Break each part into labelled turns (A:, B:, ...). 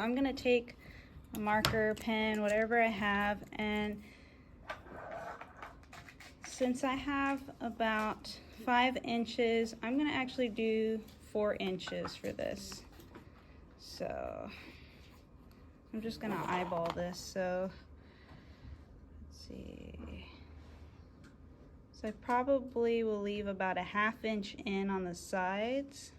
A: I'm gonna take a marker, pen, whatever I have, and since I have about 5 inches, I'm gonna actually do 4 inches for this. So I'm just gonna eyeball this. So let's see. So I probably will leave about a 1/2 inch in on the sides.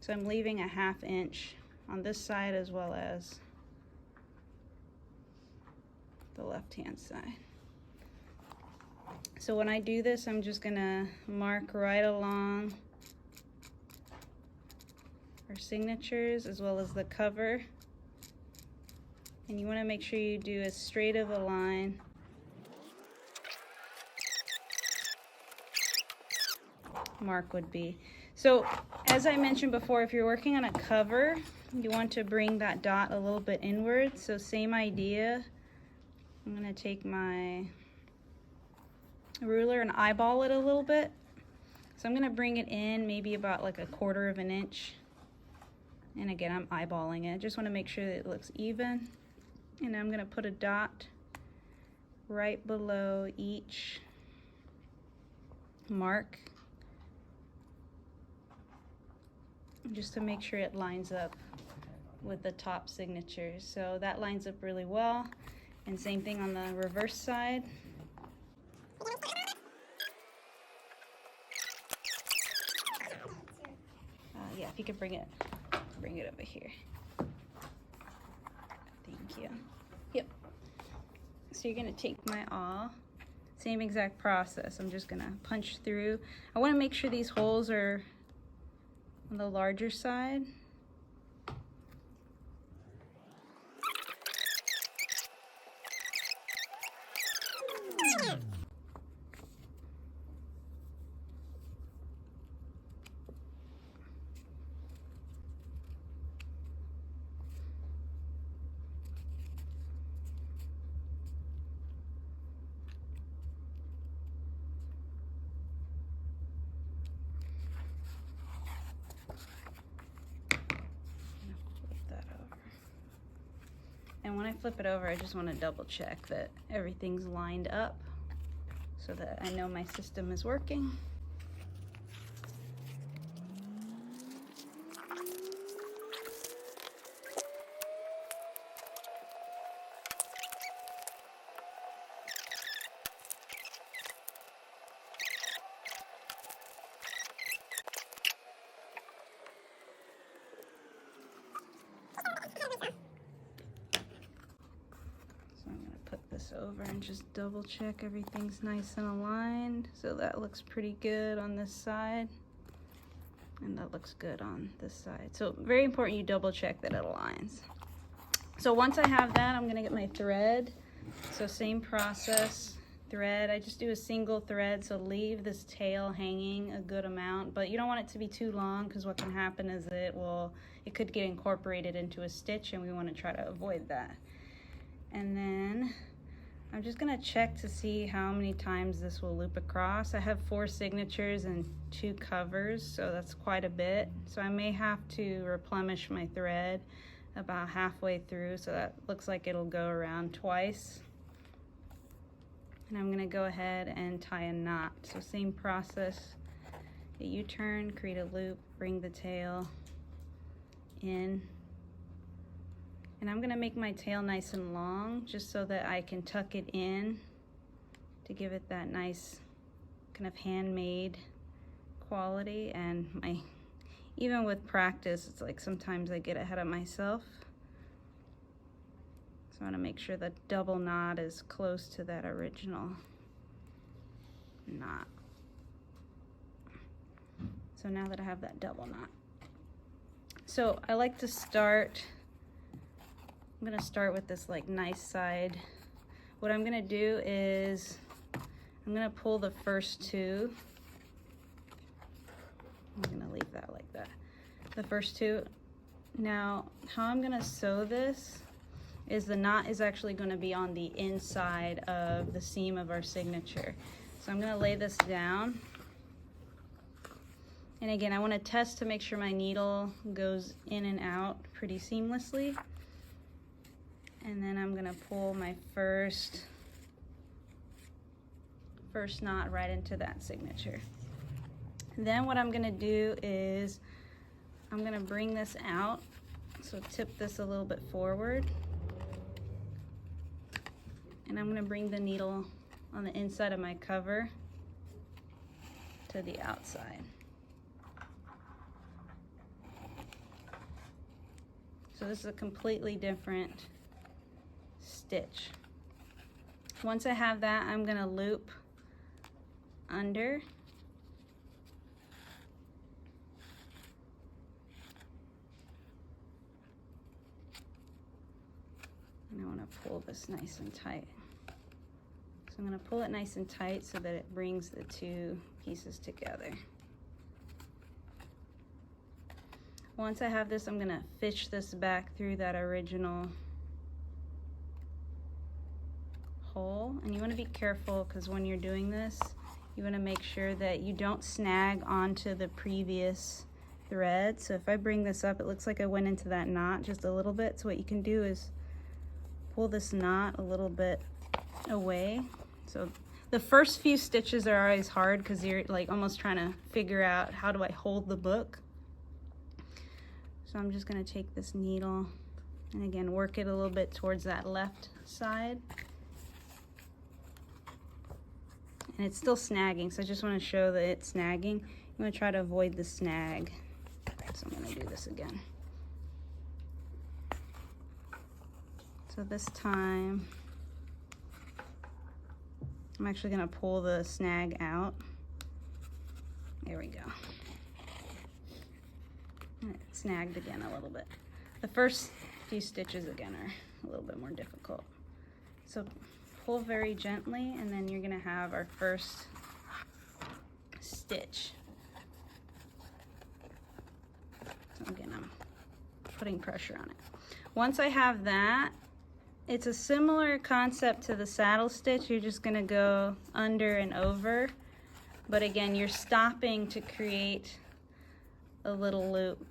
A: So I'm leaving a 1/2 inch on this side as well as the left-hand side. So when I do this, I'm just gonna mark right along our signatures as well as the cover. And you wanna make sure you do as straight of a line mark would be. So as I mentioned before, if you're working on a cover, you want to bring that dot a little bit inward. So same idea. I'm gonna take my ruler and eyeball it a little bit. So I'm gonna bring it in maybe about like a 1/4 of an inch. And again, I'm eyeballing it. Just wanna make sure that it looks even. And I'm gonna put a dot right below each mark, just to make sure it lines up with the top signatures. So that lines up really well. And same thing on the reverse side. Yeah, if you could bring it over here. Thank you. Yep. So you're gonna take my awl, same exact process. I'm just gonna punch through. I wanna make sure these holes are on the larger side. And when I flip it over, I just want to double check that everything's lined up so that I know my system is working. Over and just double check everything's nice and aligned. So that looks pretty good on this side, and that looks good on this side. So very important you double check that it aligns. So once I have that, I'm gonna get my thread. So same process, thread. I just do a single thread, so leave this tail hanging a good amount, but you don't want it to be too long, because what can happen is it could get incorporated into a stitch, and we want to try to avoid that. And then I'm just gonna check to see how many times this will loop across. I have 4 signatures and 2 covers, so that's quite a bit. So I may have to replenish my thread about halfway through, so that looks like it'll go around twice. And I'm gonna go ahead and tie a knot. So same process, a U-turn, create a loop, bring the tail in. And I'm gonna make my tail nice and long just so that I can tuck it in to give it that nice kind of handmade quality. And even with practice, it's like sometimes I get ahead of myself. So I wanna make sure the double knot is close to that original knot. So now that I have that double knot. So I like to start, I'm gonna start with this like nice side. What I'm gonna do is I'm gonna pull the first 2. I'm gonna leave that like that. The first 2. Now, how I'm gonna sew this is the knot is actually gonna be on the inside of the seam of our signature. So I'm gonna lay this down, And again, I want to test to make sure my needle goes in and out pretty seamlessly. And then I'm going to pull my first knot right into that signature. Then what I'm going to do is I'm going to bring this out, so tip this a little bit forward, and I'm going to bring the needle on the inside of my cover to the outside. So this is a completely different stitch. Once I have that, I'm going to loop under, and I want to pull this nice and tight. So I'm going to pull it nice and tight so that it brings the two pieces together. Once I have this, I'm going to fish this back through that original hole. And you want to be careful, because when you're doing this, you want to make sure that you don't snag onto the previous thread. So if I bring this up, it looks like I went into that knot just a little bit. So what you can do is pull this knot a little bit away. So the first few stitches are always hard because you're like almost trying to figure out, how do I hold the book? So I'm just going to take this needle and again work it a little bit towards that left side. And it's still snagging, so I just want to show that it's snagging. I'm going to try to avoid the snag. So I'm going to do this again. So this time, I'm actually going to pull the snag out. There we go. And it snagged again a little bit. The first few stitches again are a little bit more difficult. So pull very gently, and then you're going to have our first stitch. So again, I'm putting pressure on it. Once I have that, it's a similar concept to the saddle stitch. You're just going to go under and over, but again, you're stopping to create a little loop.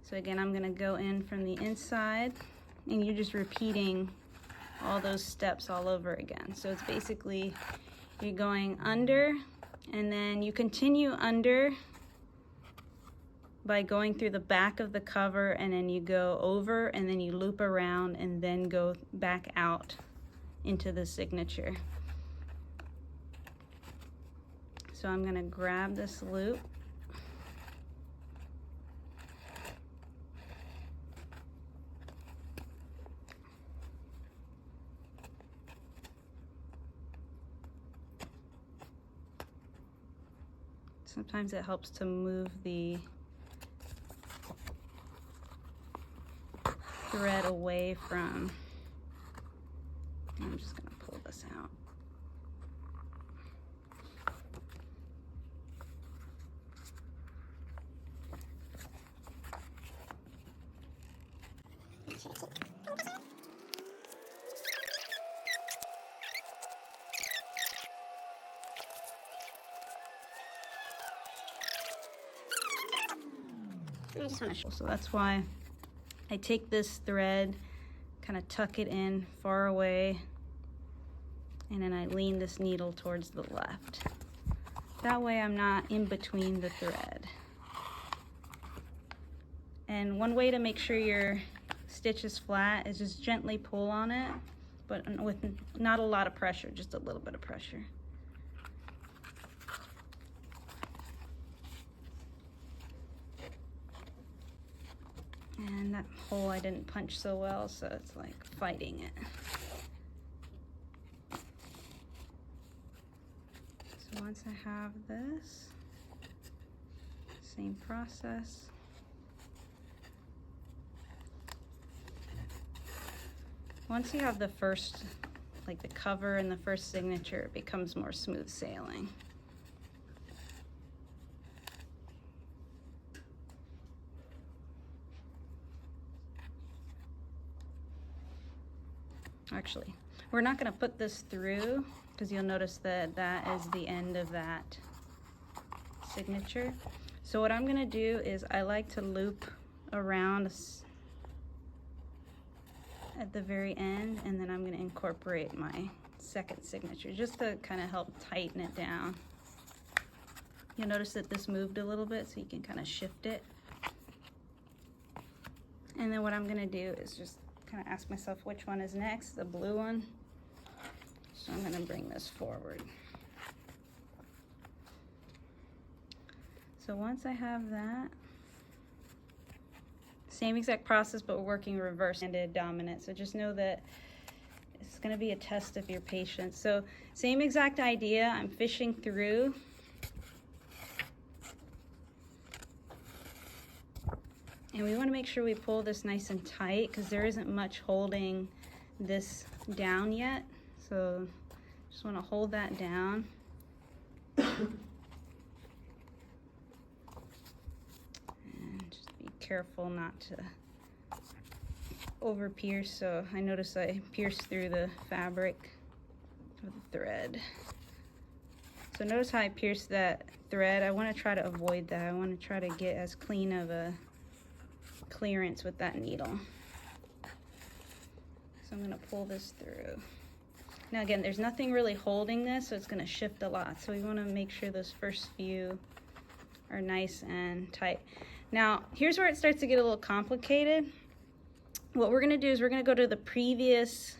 A: So again, I'm going to go in from the inside, and you're just repeating all those steps all over again. So it's basically you're going under, and then you continue under by going through the back of the cover, and then you go over, and then you loop around, and then go back out into the signature. So I'm going to grab this loop, sometimes it helps to move the thread away from, I'm just going to pull this out. So that's why I take this thread, kind of tuck it in far away, and then I lean this needle towards the left. That way I'm not in between the thread. And one way to make sure your stitch is flat is just gently pull on it, but with not a lot of pressure, just a little bit of pressure. And that hole I didn't punch so well, so it's like fighting it. So once I have this, same process. Once you have the first, like the cover and the first signature, it becomes more smooth sailing. Actually, we're not going to put this through because you'll notice that that is the end of that signature. So what I'm gonna do is I like to loop around at the very end, and then I'm gonna incorporate my second signature just to kind of help tighten it down. You'll notice that this moved a little bit, so you can kind of shift it. And then what I'm gonna do is just kind of ask myself which one is next, the blue one. So I'm gonna bring this forward. So once I have that, same exact process, but we're working reverse-handed dominant. So just know that it's gonna be a test of your patience. So same exact idea, I'm fishing through. And we wanna make sure we pull this nice and tight because there isn't much holding this down yet. So just wanna hold that down. Careful not to over pierce. So I notice I pierced through the fabric with the thread. So notice how I pierced that thread. I want to try to avoid that. I want to try to get as clean of a clearance with that needle. So I'm going to pull this through. Now again, there's nothing really holding this, so it's going to shift a lot. So we want to make sure those first few are nice and tight. Now, here's where it starts to get a little complicated. What we're gonna do is we're gonna go to the previous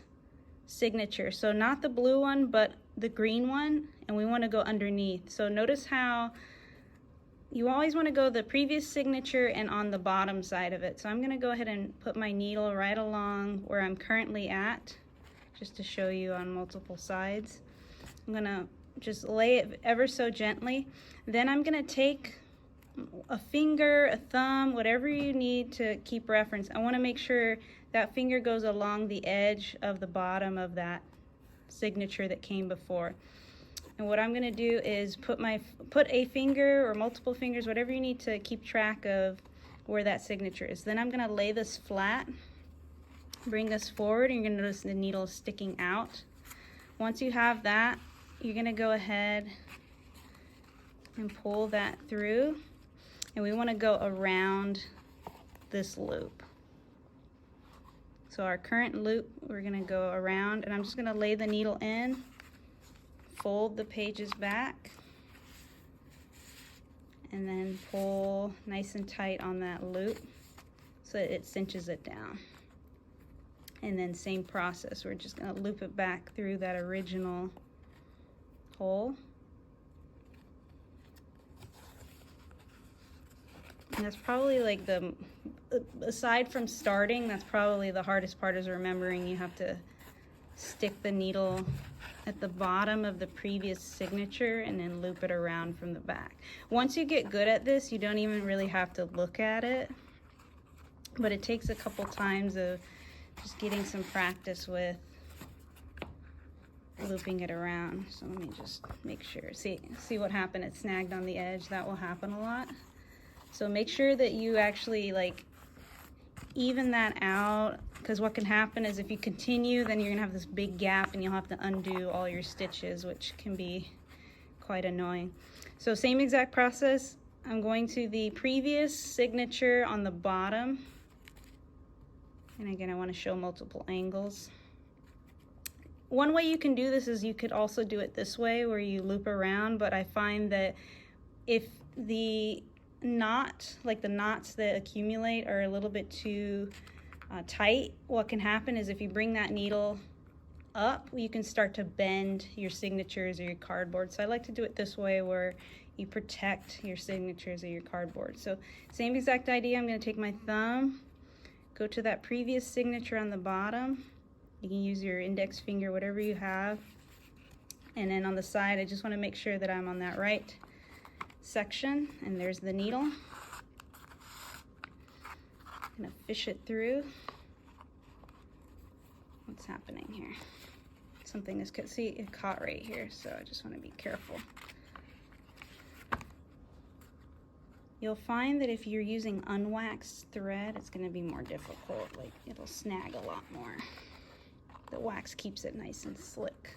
A: signature. So not the blue one, but the green one, and we wanna go underneath. So notice how you always wanna go the previous signature and on the bottom side of it. So I'm gonna go ahead and put my needle right along where I'm currently at, just to show you on multiple sides. I'm gonna just lay it ever so gently. Then I'm gonna take a finger, a thumb, whatever you need to keep reference. I want to make sure that finger goes along the edge of the bottom of that signature that came before. And what I'm going to do is put a finger or multiple fingers, whatever you need to keep track of where that signature is. Then I'm going to lay this flat, bring this forward, and you're going to notice the needle is sticking out. Once you have that, you're going to go ahead and pull that through. And we want to go around this loop. So our current loop, we're going to go around, and I'm just going to lay the needle in, fold the pages back, and then pull nice and tight on that loop so that it cinches it down. And then same process, we're just going to loop it back through that original hole. And that's probably like aside from starting, that's probably the hardest part, is remembering you have to stick the needle at the bottom of the previous signature and then loop it around from the back. Once you get good at this, you don't even really have to look at it, but it takes a couple times of just getting some practice with looping it around. So let me just make sure. See what happened? It snagged on the edge. That will happen a lot. So make sure that you actually like even that out, because what can happen is if you continue, then you're gonna have this big gap and you'll have to undo all your stitches, which can be quite annoying. So same exact process. I'm going to the previous signature on the bottom. And again, I want to show multiple angles. One way you can do this is you could also do it this way where you loop around, but I find that if the knot, like the knots that accumulate, are a little bit too tight, what can happen is if you bring that needle up, you can start to bend your signatures or your cardboard. So I like to do it this way where you protect your signatures or your cardboard. So same exact idea. I'm going to take my thumb, go to that previous signature on the bottom. You can use your index finger, whatever you have. And then on the side, I just want to make sure that I'm on that right section, and there's the needle. I'm gonna fish it through. What's happening here? Something is, see, it caught right here, so I just want to be careful. You'll find that if you're using unwaxed thread, it's going to be more difficult. Like, it'll snag a lot more. The wax keeps it nice and slick.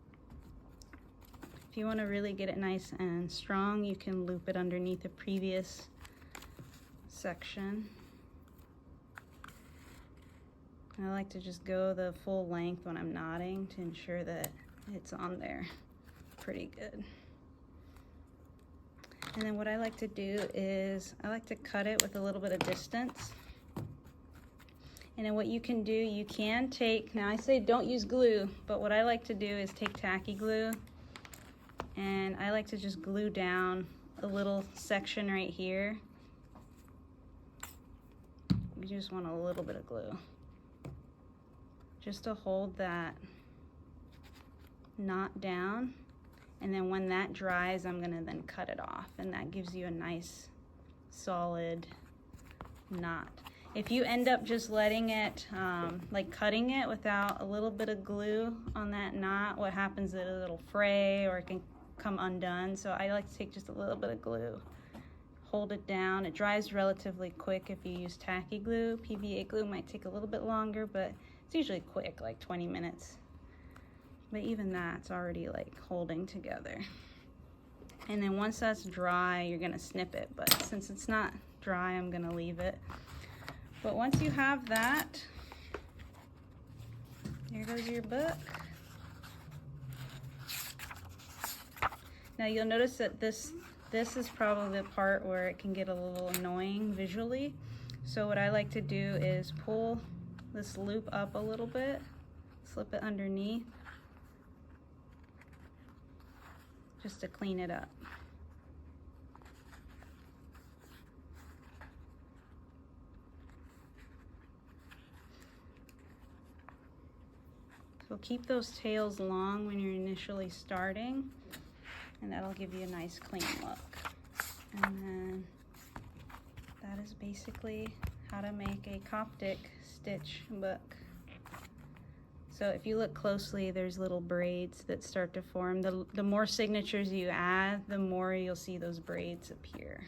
A: If you want to really get it nice and strong, you can loop it underneath a previous section. I like to just go the full length when I'm knotting to ensure that it's on there pretty good. And then what I like to do is I like to cut it with a little bit of distance. And then what you can do, you can take, now I say don't use glue, but what I like to do is take tacky glue, and I like to just glue down a little section right here. You just want a little bit of glue, just to hold that knot down. And then when that dries, I'm gonna then cut it off, and that gives you a nice solid knot. If you end up just letting it, like cutting it without a little bit of glue on that knot, what happens is it'll fray or it can come undone. So I like to take just a little bit of glue, hold it down. It dries relatively quick if you use tacky glue. PVA glue might take a little bit longer, but it's usually quick, like 20 minutes. But even that's already like holding together. And then once that's dry, you're gonna snip it. But since it's not dry, I'm gonna leave it. But once you have that, here goes your book. Now you'll notice that this is probably the part where it can get a little annoying visually. So what I like to do is pull this loop up a little bit, slip it underneath, just to clean it up. So keep those tails long when you're initially starting, and that'll give you a nice clean look. And then that is basically how to make a COPTIC stitch book. So if you look closely, there's little braids that start to form. The more signatures you add, the more you'll see those braids appear.